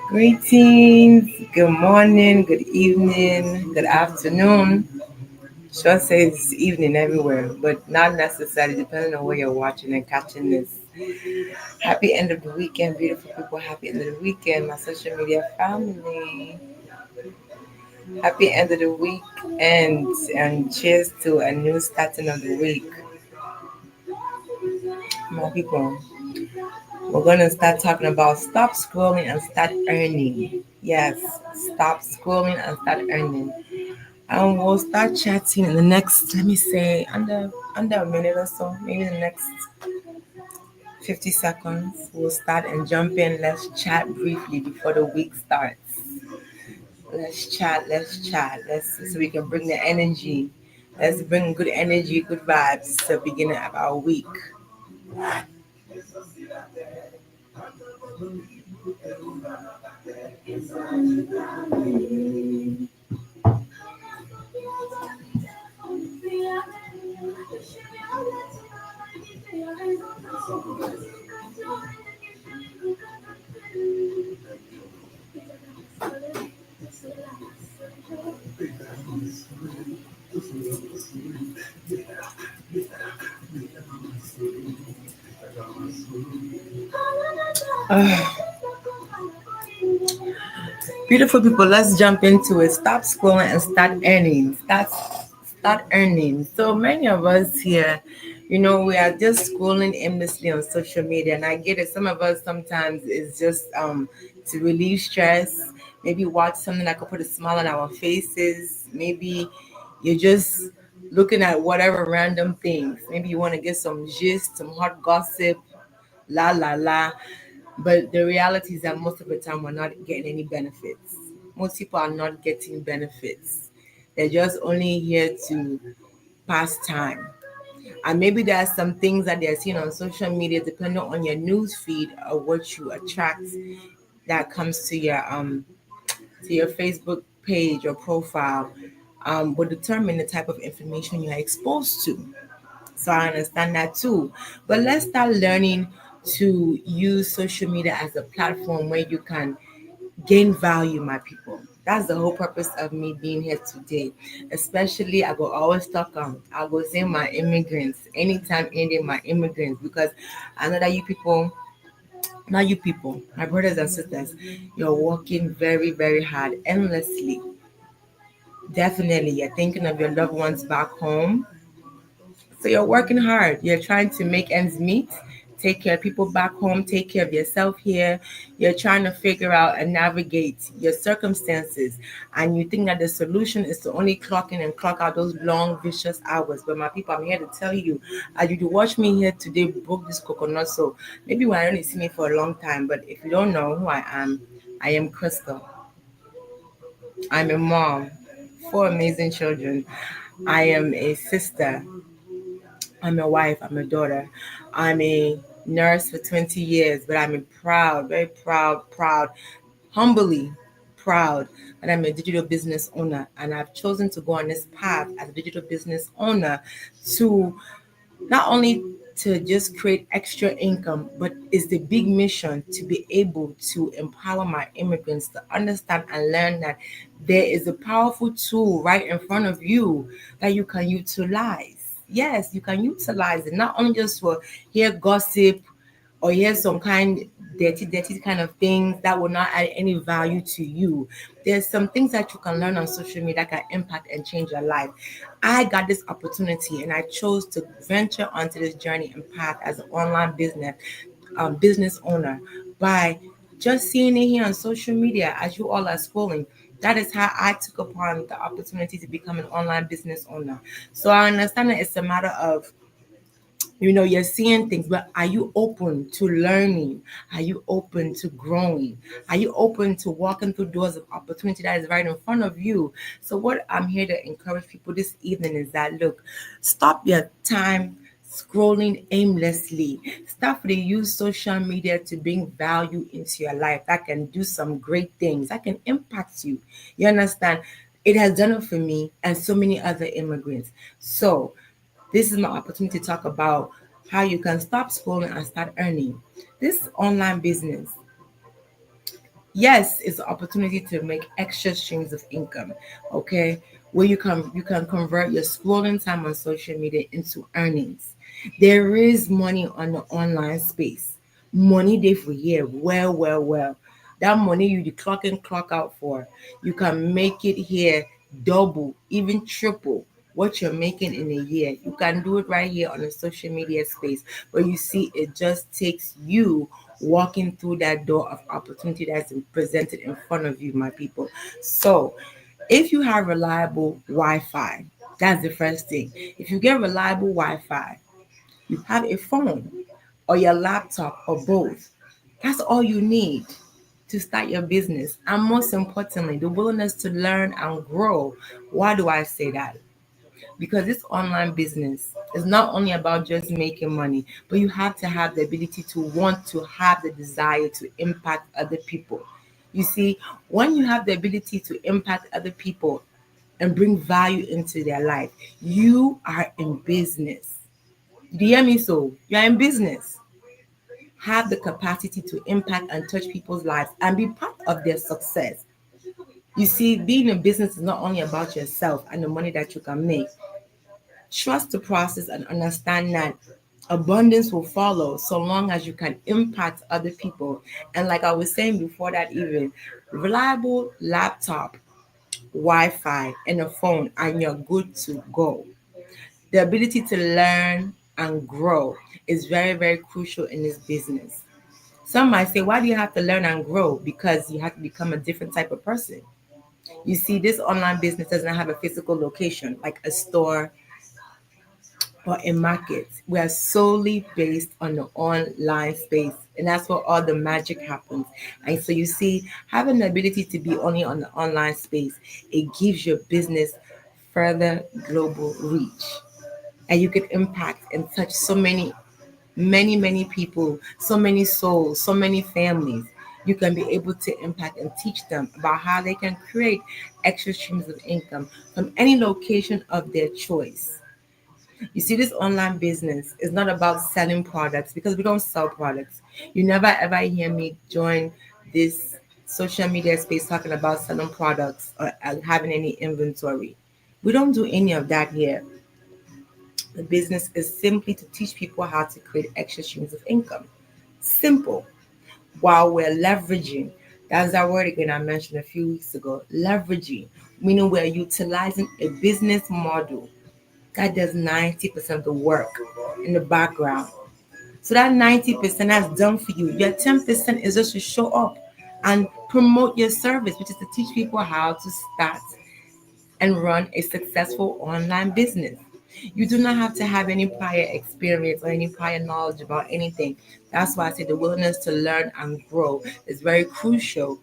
Greetings, good morning, good evening, good afternoon. Sure says evening everywhere, but not necessarily depending on where you're watching and catching this. Happy end of the weekend, beautiful people. Happy end of the weekend, my social media family. Happy end of the week and cheers to a new starting of the week. My people, we're gonna start talking about stop scrolling and start earning. Yes, stop scrolling and start earning. And we'll start chatting in the next, let me say, under a minute or so, maybe the next 50 seconds. We'll start and jump in. Let's chat briefly before the week starts. Let's chat. Let's so we can bring the energy. Let's bring good energy, good vibes to the beginning of our week. Beautiful people, let's jump into it. Stop scrolling and start earning. Start earning. So many of us here, we are just scrolling aimlessly on social media, and I get it. Some of us sometimes it's just to relieve stress. Maybe watch something that could put a smile on our faces. Maybe you're just looking at whatever random things. Maybe you want to get some gist, some hot gossip, la la la. But the reality is that most of the time we're not getting any benefits. Most people are not getting benefits. They're just only here to pass time. And maybe there are some things that they're seeing on social media, depending on your news feed or what you attract that comes to your Facebook page or profile, will determine the type of information you're exposed to. So I understand that too. But let's start learning to use social media as a platform where you can gain value, my people. That's the whole purpose of me being here today. Especially, I will always talk I will say my immigrants, anytime, any day, my immigrants, because I know that you people, not you people, my brothers and sisters, you're working very, very hard, endlessly. Definitely, you're thinking of your loved ones back home. So you're working hard. You're trying to make ends meet, take care of people back home, take care of yourself here. You're trying to figure out and navigate your circumstances. And you think that the solution is to only clock in and clock out those long, vicious hours. But my people, I'm here to tell you, as you watch me here today, broke this coconut. So maybe when I only see me for a long time, but if you don't know who I am Crystal. I'm a mom, four amazing children. I am a sister. I'm a wife, I'm a daughter. I'm a nurse for 20 years, but I'm a proud, very proud, humbly proud that I'm a digital business owner. And I've chosen to go on this path as a digital business owner to not only to just create extra income, but it's the big mission to be able to empower my immigrants to understand and learn that there is a powerful tool right in front of you that you can utilize. Yes, you can utilize it not only just for hear gossip or hear some kind dirty kind of things that will not add any value to you. There's some things that you can learn on social media that can impact and change your life. I got this opportunity and I chose to venture onto this journey and path as an online business owner by just seeing it here on social media as you all are scrolling. That is how I took upon the opportunity to become an online business owner. So I understand that it's a matter of you're seeing things, but are you open to learning? Are you open to growing? Are you open to walking through doors of opportunity that is right in front of you? So what I'm here to encourage people this evening is that, look, stop your time scrolling aimlessly. Start to use social media to bring value into your life that can do some great things, that can impact you. You understand? It has done it for me and so many other immigrants. So this is my opportunity to talk about how you can stop scrolling and start earning. This online business, Yes, it's an opportunity to make extra streams of income. Okay, where you can convert your scrolling time on social media into earnings. There is money on the online space. Money there for here. Well. That money you the clock in clock out for, you can make it here double, even triple what you're making in a year. You can do it right here on the social media space. But you see, it just takes you walking through that door of opportunity that's presented in front of you, my people. So, if you have reliable Wi Fi, that's the first thing. If you get reliable Wi Fi, you have a phone or your laptop or both. That's all you need to start your business. And most importantly, the willingness to learn and grow. Why do I say that? Because this online business is not only about just making money, but you have to have the ability to want to have the desire to impact other people. You see, when you have the ability to impact other people and bring value into their life, you are in business. Do you hear me? So you are in business. Have the capacity to impact and touch people's lives and be part of their success. You see, being in business is not only about yourself and the money that you can make. Trust the process and understand that abundance will follow so long as you can impact other people. And like I was saying before that, even reliable laptop, Wi Fi, and a phone, and you're good to go. The ability to learn and grow is very, very crucial in this business. Some might say, why do you have to learn and grow? Because you have to become a different type of person. You see, this online business doesn't have a physical location like a store or a market. We are solely based on the online space, and that's where all the magic happens. And so you see, having the ability to be only on the online space, it gives your business further global reach, and you can impact and touch so many people, so many souls, so many families. You can be able to impact and teach them about how they can create extra streams of income from any location of their choice. You see, this online business is not about selling products because we don't sell products. You never ever hear me join this social media space talking about selling products or having any inventory. We don't do any of that here. The business is simply to teach people how to create extra streams of income. Simple. While we're leveraging, that's that word again I mentioned a few weeks ago. Leveraging, meaning we're utilizing a business model that does 90% of the work in the background. So that 90% that's done for you. Your 10% is just to show up and promote your service, which is to teach people how to start and run a successful online business. You do not have to have any prior experience or any prior knowledge about anything. That's why I say the willingness to learn and grow is very crucial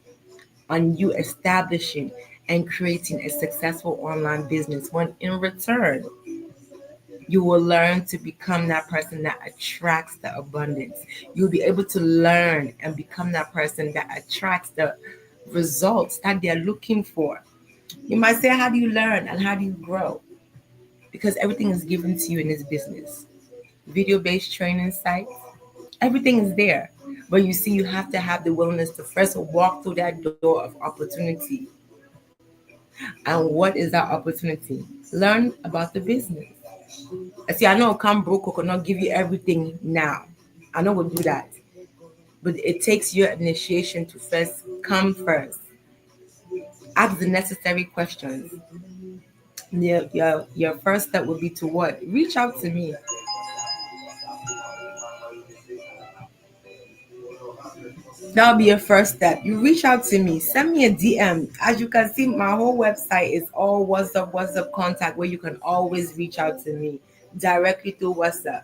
on you establishing and creating a successful online business. When in return, you will learn to become that person that attracts the abundance. You'll be able to learn and become that person that attracts the results that they're looking for. You might say, how do you learn and how do you grow? Because everything is given to you in this business. Video based training sites, everything is there. But you see, you have to have the willingness to first walk through that door of opportunity. And what is that opportunity? Learn about the business. I see, I know come broke or cannot give you everything now. I know we'll do that. But it takes your initiation to first come first. Ask the necessary questions. Your first step would be to what? Reach out to me. That'll be your first step. You reach out to me, send me a DM. As you can see, my whole website is all WhatsApp contact where you can always reach out to me directly through WhatsApp.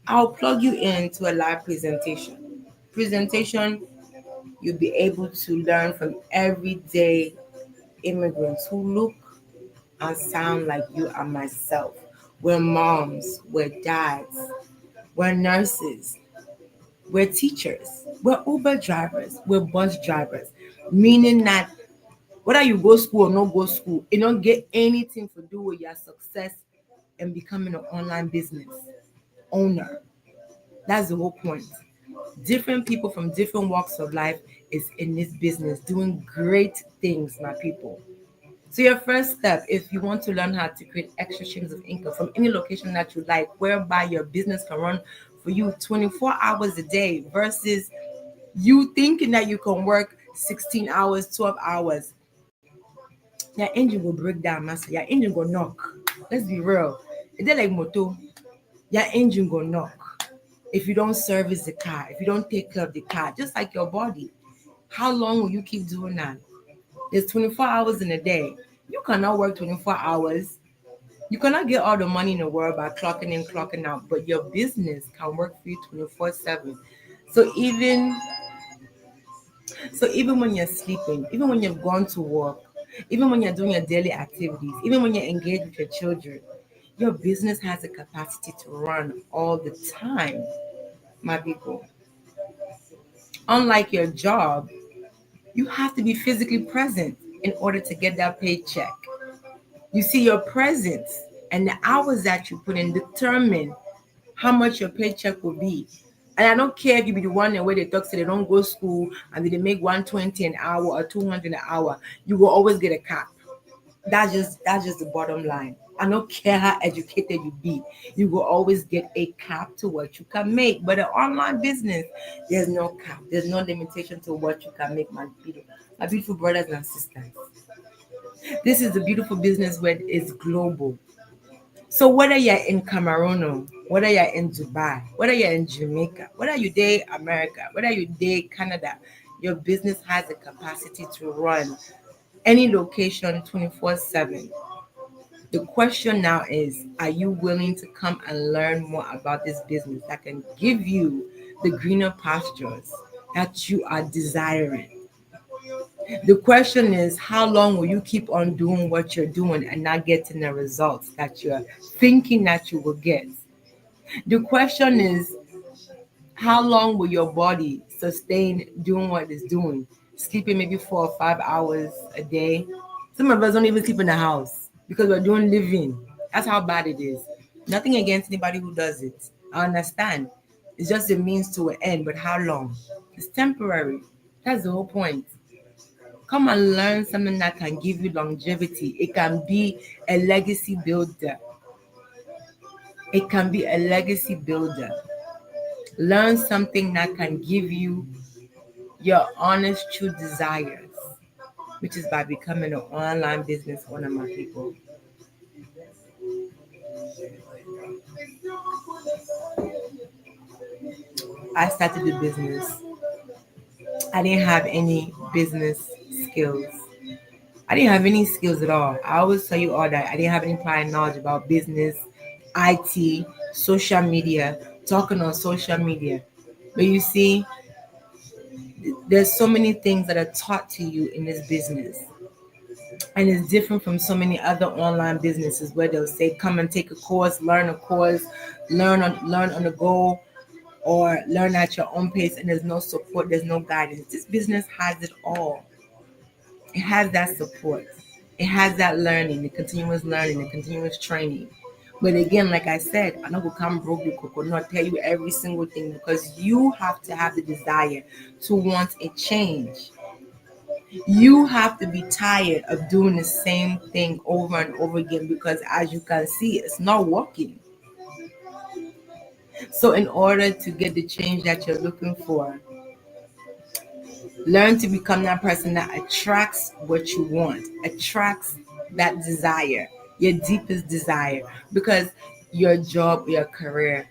I'll plug you into a live presentation. Presentation, you'll be able to learn from everyday immigrants who look and sound like you and myself. We're moms, we're dads, we're nurses, we're teachers, we're Uber drivers, we're bus drivers, meaning that whether you go school or not go school, you don't get anything to do with your success and becoming an online business owner. That's the whole point. Different people from different walks of life is in this business doing great things, my people. So your first step, if you want to learn how to create extra streams of income from any location that you like, whereby your business can run for you 24 hours a day versus you thinking that you can work 16 hours, 12 hours, your engine will break down, master. Your engine will knock. Let's be real. It's like moto. Your engine will knock if you don't service the car, if you don't take care of the car, just like your body. How long will you keep doing that? There's 24 hours in a day. You cannot work 24 hours. You cannot get all the money in the world by clocking in, clocking out, but your business can work for you 24/7. So even when you're sleeping, even when you've gone to work, even when you're doing your daily activities, even when you're engaged with your children, your business has the capacity to run all the time, my people. Unlike your job, you have to be physically present in order to get that paycheck. You see, your presence and the hours that you put in determine how much your paycheck will be. And I don't care if you be the one where they talk say they don't go to school and they make 120 an hour or 200 an hour, you will always get a cap. That's just the bottom line. I don't care how educated you be, you will always get a cap to what you can make. But an online business, there's no cap, there's no limitation to what you can make, my beautiful brothers and sisters. This is a beautiful business where it's global. So whether you're in Cameroon, whether you're in Dubai, whether you're in Jamaica, whether you day America, whether you day Canada, your business has the capacity to run any location 24/7. The question now is, are you willing to come and learn more about this business that can give you the greener pastures that you are desiring? The question is, how long will you keep on doing what you're doing and not getting the results that you're thinking that you will get? The question is, how long will your body sustain doing what it's doing? Sleeping maybe 4 or 5 hours a day. Some of us don't even sleep in the house because we're doing living. That's how bad it is. Nothing against anybody who does it. I understand. It's just a means to an end, but how long? It's temporary. That's the whole point. Come and learn something that can give you longevity. It can be a legacy builder. It can be a legacy builder. Learn something that can give you your honest, true desires, which is by becoming an online business owner, my people. I started the business. I didn't have any business skills. I didn't have any skills at all. I always tell you all that I didn't have any prior knowledge about business, IT, social media, talking on social media. But you see, there's so many things that are taught to you in this business. And it's different from so many other online businesses where they'll say, come and take a course, learn on the go, or learn at your own pace, and there's no support, there's no guidance. This business has it all. It has that support. It has that learning, the continuous training. But again, like I said, I'm not gonna come broke the coconut, tell you every single thing because you have to have the desire to want a change. You have to be tired of doing the same thing over and over again because as you can see, it's not working. So in order to get the change that you're looking for, learn to become that person that attracts what you want, attracts that desire, your deepest desire. Because your job, your career,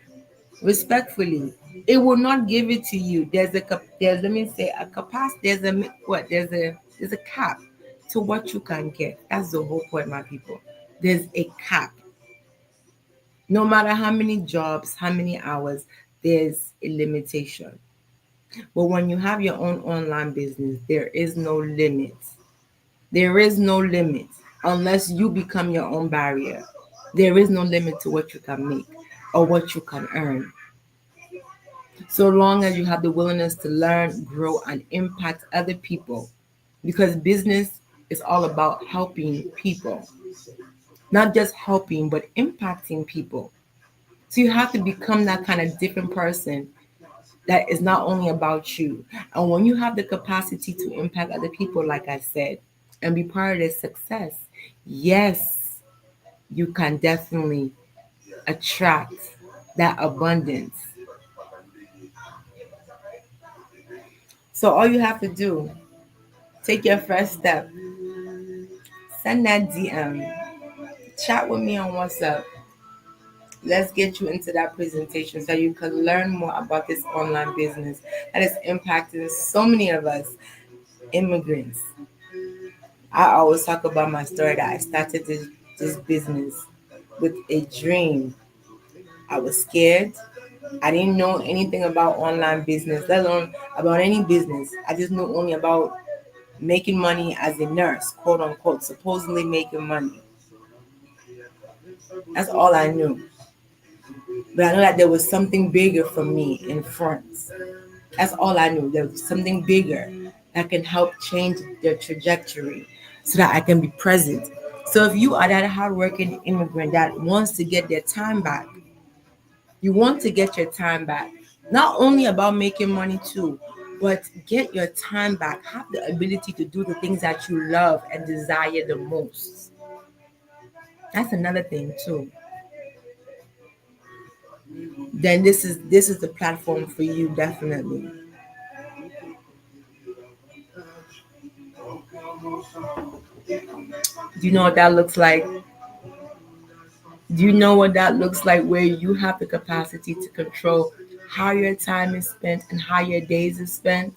respectfully, it will not give it to you. There's let me say a capacity. There's a cap to what you can get. That's the whole point, my people. There's a cap. No matter how many jobs, how many hours, there's a limitation. But when you have your own online business, there is no limit. There is no limit unless you become your own barrier. There is no limit to what you can make or what you can earn. So long as you have the willingness to learn, grow, and impact other people. Because business is all about helping people, not just helping, but impacting people. So you have to become that kind of different person that is not only about you. And when you have the capacity to impact other people, like I said, and be part of their success, yes, you can definitely attract that abundance. So all you have to do, take your first step, send that DM, chat with me on WhatsApp. Let's get you into that presentation so you can learn more about this online business that is impacting so many of us immigrants. I always talk about my story that I started this business with a dream. I was scared. I didn't know anything about online business, let alone about any business. I just knew only about making money as a nurse, quote unquote, supposedly making money. That's all I knew. But I know that there was something bigger for me in front. That's all I knew. There was something bigger that can help change their trajectory so that I can be present. So if you are that hardworking immigrant that wants to get their time back, you want to get your time back. Not only about making money too, but get your time back. Have the ability to do the things that you love and desire the most. That's another thing too. Then this is the platform for you definitely. Do you know what that looks like? Do you know what that looks like where you have the capacity to control how your time is spent and how your days is spent?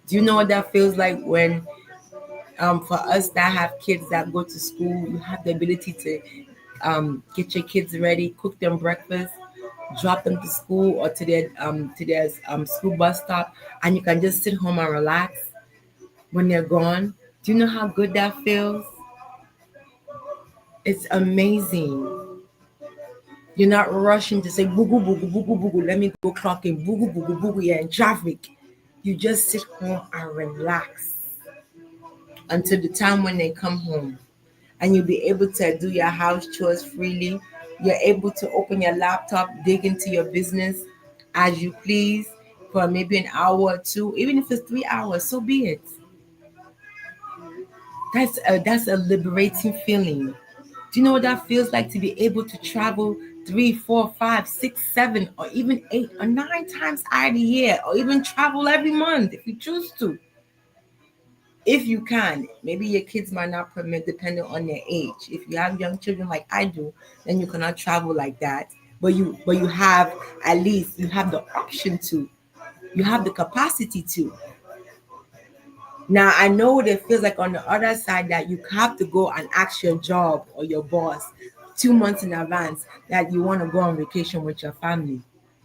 Do you know what that feels like when for us that have kids that go to school, you have the ability to get your kids ready, cook them breakfast, drop them to school or to their school bus stop, and you can just sit home and relax when they're gone. Do you know how good that feels? It's amazing. You're not rushing to say boo boo boo boo boo. Let me go clock in boo boo boo boo. You're in traffic. You just sit home and relax until the time when they come home, and you'll be able to do your house chores freely. You're able to open your laptop, dig into your business as you please for maybe an hour or two, even if it's 3 hours. So be it. That's a liberating feeling. Do you know what that feels like to be able to travel three, four, five, six, seven, or even 8 or 9 times out of the year, or even travel every month if you choose to? If you can, maybe your kids might not permit depending on their age. If you have young children like I do, then you cannot travel like that. But you have, at least you have the option to, you have the capacity to. Now I know what it feels like on the other side that you have to go and ask your job or your boss 2 months in advance that you want to go on vacation with your family.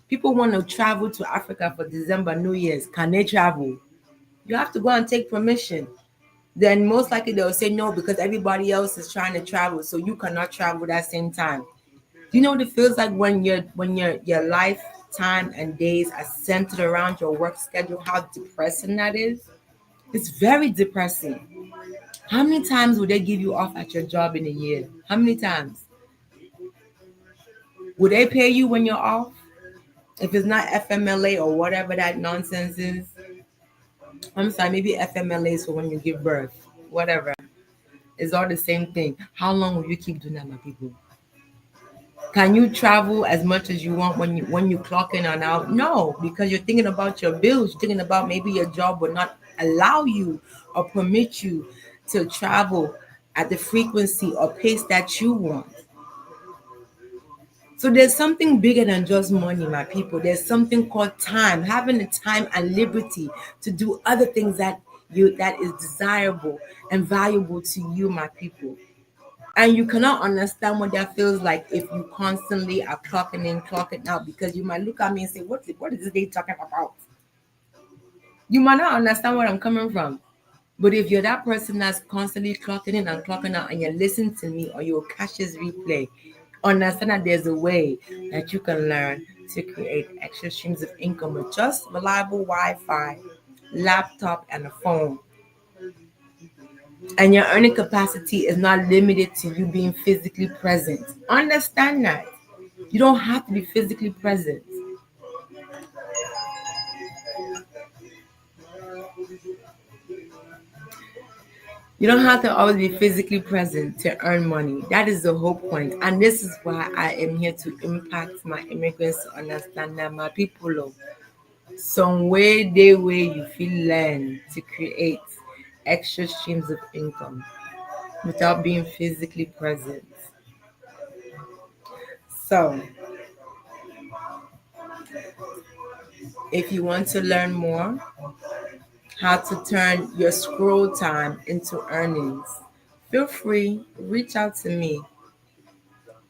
People want to travel to Africa for December, New Year's. Can they travel? You have to go and take permission. Then most likely they'll say no because everybody else is trying to travel, so you cannot travel that same time. Do you know what it feels like when your lifetime and days are centered around your work schedule? How depressing that is. It's very depressing. How many times would they give you off at your job in a year? How many times? Would they pay you when you're off? If it's not FMLA or whatever that nonsense is. I'm sorry, maybe FMLA is for when you give birth. Whatever. It's all the same thing. How long will you keep doing that, my people? Can you travel as much as you want when you clock in and out? No, because you're thinking about your bills. You're thinking about maybe your job will not allow you or permit you to travel at the frequency or pace that you want. So there's something bigger than just money, my people. There's something called time, having the time and liberty to do other things that is desirable and valuable to you, my people. And you cannot understand what that feels like if you constantly are clocking in, clocking out, because you might look at me and say, what is this day talking about? You might not understand where I'm coming from. But if you're that person that's constantly clocking in and clocking out and you're listening to me or you'll catch this replay, understand that there's a way that you can learn to create extra streams of income with just reliable Wi-Fi, laptop, and a phone. And your earning capacity is not limited to you being physically present. Understand that. You don't have to be physically present. You don't have to always be physically present to earn money. That is the whole point. And this is why I am here to impact my immigrants to understand that my people, some way, they way you feel learn to create extra streams of income without being physically present. So, if you want to learn more how to turn your scroll time into earnings, feel free, reach out to me.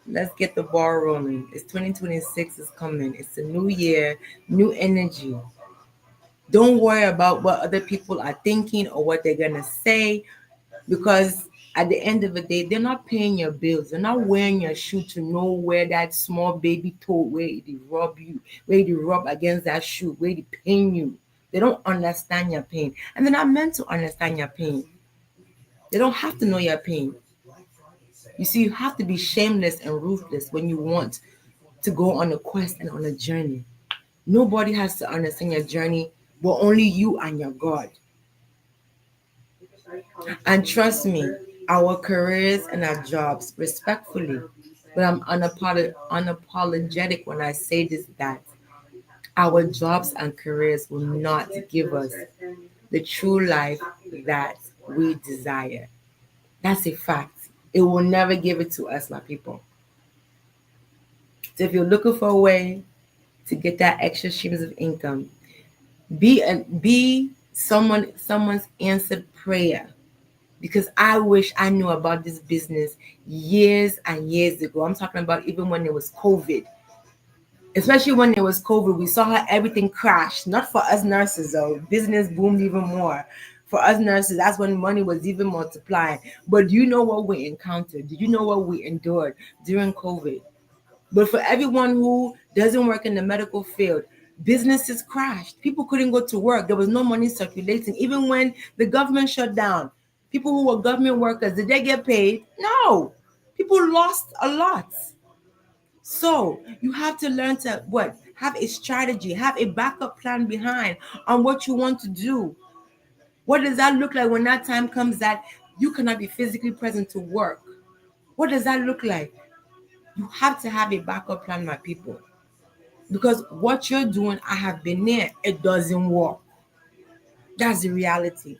Let's get the ball rolling. It's 2026 is coming. It's a new year, new energy. Don't worry about what other people are thinking or what they're gonna say, because at the end of the day, they're not paying your bills. They're not wearing your shoe to know where that small baby toe, where they rub you, where they rub against that shoe, where they pain you. They don't understand your pain. And they're not meant to understand your pain. They don't have to know your pain. You see, you have to be shameless and ruthless when you want to go on a quest and on a journey. Nobody has to understand your journey, but only you and your God. And trust me, our careers and our jobs, respectfully, but I'm unapologetic when I say this, that our jobs and careers will not give us the true life that we desire. That's a fact. It will never give it to us, my people. So if you're looking for a way to get that extra streams of income, be someone's answered prayer, because I wish I knew about this business years and years ago. I'm talking about even when it was COVID. Especially when it was COVID, we saw how everything crashed. Not for us nurses though. Business boomed even more. For us nurses, that's when money was even multiplying. But do you know what we encountered? Did you know what we endured during COVID? But for everyone who doesn't work in the medical field, businesses crashed. People couldn't go to work. There was no money circulating. Even when the government shut down, people who were government workers, did they get paid? No. People lost a lot. So you have to learn to what? Have a strategy, have a backup plan behind on what you want to do. What does that look like when that time comes that you cannot be physically present to work? What does that look like? You have to have a backup plan, my people. Because what you're doing, I have been there, it doesn't work. That's the reality.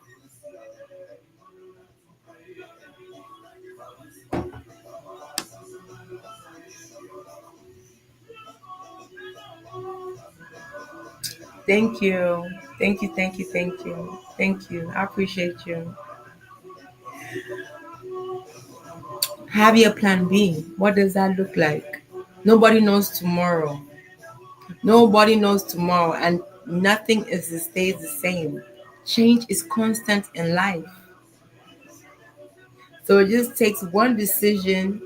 Thank you. Thank you, thank you, thank you. Thank you. I appreciate you. Have your plan B. What does that look like? Nobody knows tomorrow. Nobody knows tomorrow, and nothing stays the same. Change is constant in life. So it just takes one decision,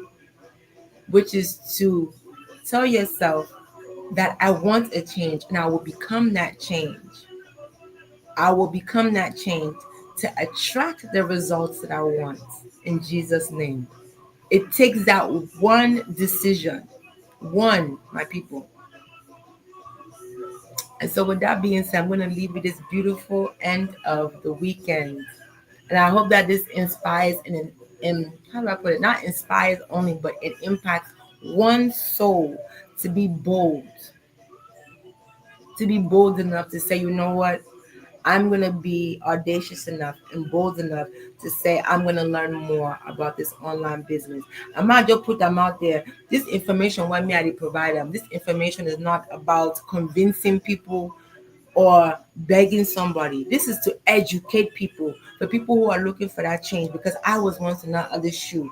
which is to tell yourself that I want a change and I will become that change. I will become that change to attract the results that I want in Jesus' name. It takes that one decision. One, my people. And so, with that being said, I'm going to leave you this beautiful end of the weekend. And I hope that this inspires and how do I put it? Not inspires only, but it impacts one soul to be bold, to be bold enough to say, you know what? I'm going to be audacious enough and bold enough to say, I'm going to learn more about this online business. I might just put them out there. This information, what me I provide them, this information is not about convincing people or begging somebody. This is to educate people, the people who are looking for that change, because I was once in that other shoe.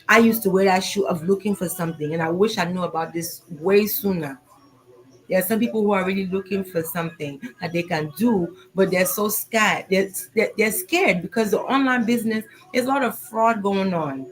I used to wear that shoe of looking for something, and I wish I knew about this way sooner. There are some people who are really looking for something that they can do, but they're so scared. They're scared because the online business, there's a lot of fraud going on.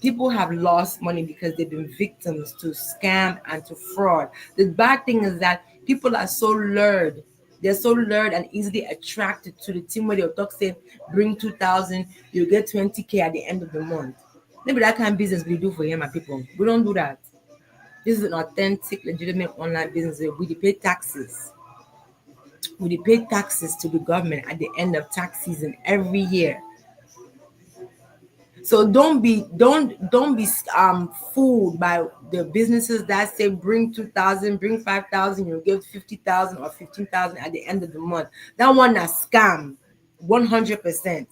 People have lost money because they've been victims to scam and to fraud. The bad thing is that people are so lured. They're so lured and easily attracted to the team where they'll talk, say, bring 2,000, you get 20K at the end of the month. Maybe that kind of business we do for here, my people. We don't do that. This is an authentic, legitimate online business where we pay taxes. We pay taxes to the government at the end of tax season every year. So don't be fooled by the businesses that say bring 2,000, bring 5,000, you'll give 50,000 or 15,000 at the end of the month. That one a scam, 100%.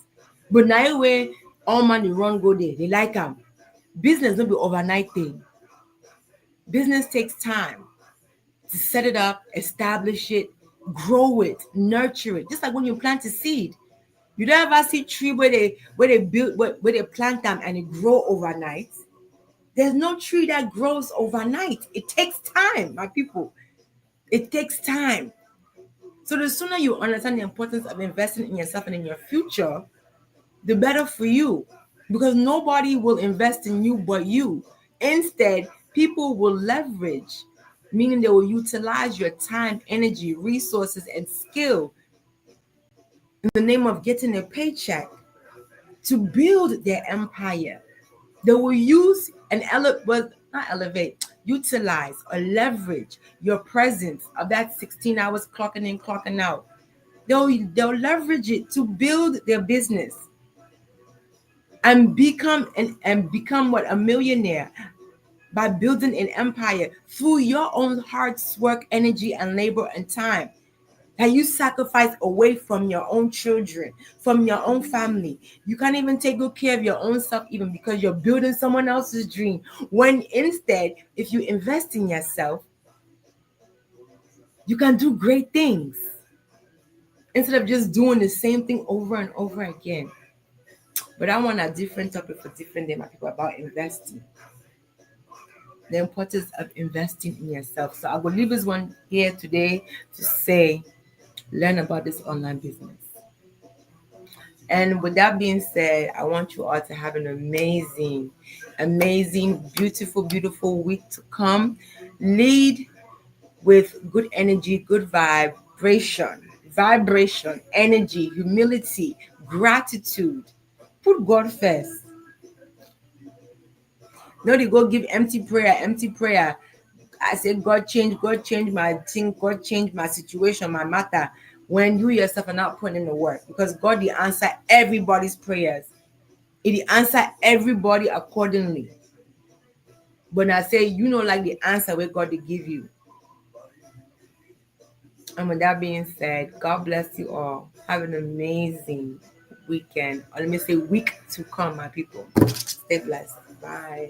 But now way all money run go there, they like them. Business don't be overnight thing. Business takes time to set it up, establish it, grow it, nurture it. Just like when you plant a seed. You don't ever see tree where they build where they plant them and it grow overnight. There's no tree that grows overnight. It takes time, my people. It takes time. So the sooner you understand the importance of investing in yourself and in your future, the better for you. Because nobody will invest in you but you. Instead, people will leverage, meaning they will utilize your time, energy, resources, and skill in the name of getting a paycheck to build their empire. They will use and utilize or leverage your presence of that 16 hours clocking in, clocking out. They'll leverage it to build their business and become what, a millionaire by building an empire through your own hard work, energy, and labor and time that you sacrifice away from your own children, from your own family. You can't even take good care of your own self, even because you're building someone else's dream. When instead, if you invest in yourself, you can do great things instead of just doing the same thing over and over again. But I want a different topic for different day, my people, about investing. The importance of investing in yourself. So I will leave this one here today to say, learn about this online business. And with that being said, I want you all to have an amazing, amazing, beautiful, beautiful week to come. Lead with good energy, good vibration, energy, humility, gratitude. Put God first. No, they go give empty prayer, empty prayer. I say, God change my thing, God change my situation, my matter. When you yourself are not putting in the work, because God will answer everybody's prayers. It will answer everybody accordingly. But I say, like the answer where God will give you. And with that being said, God bless you all. Have an amazing weekend. Or let me say week to come, my people. Stay blessed. Bye.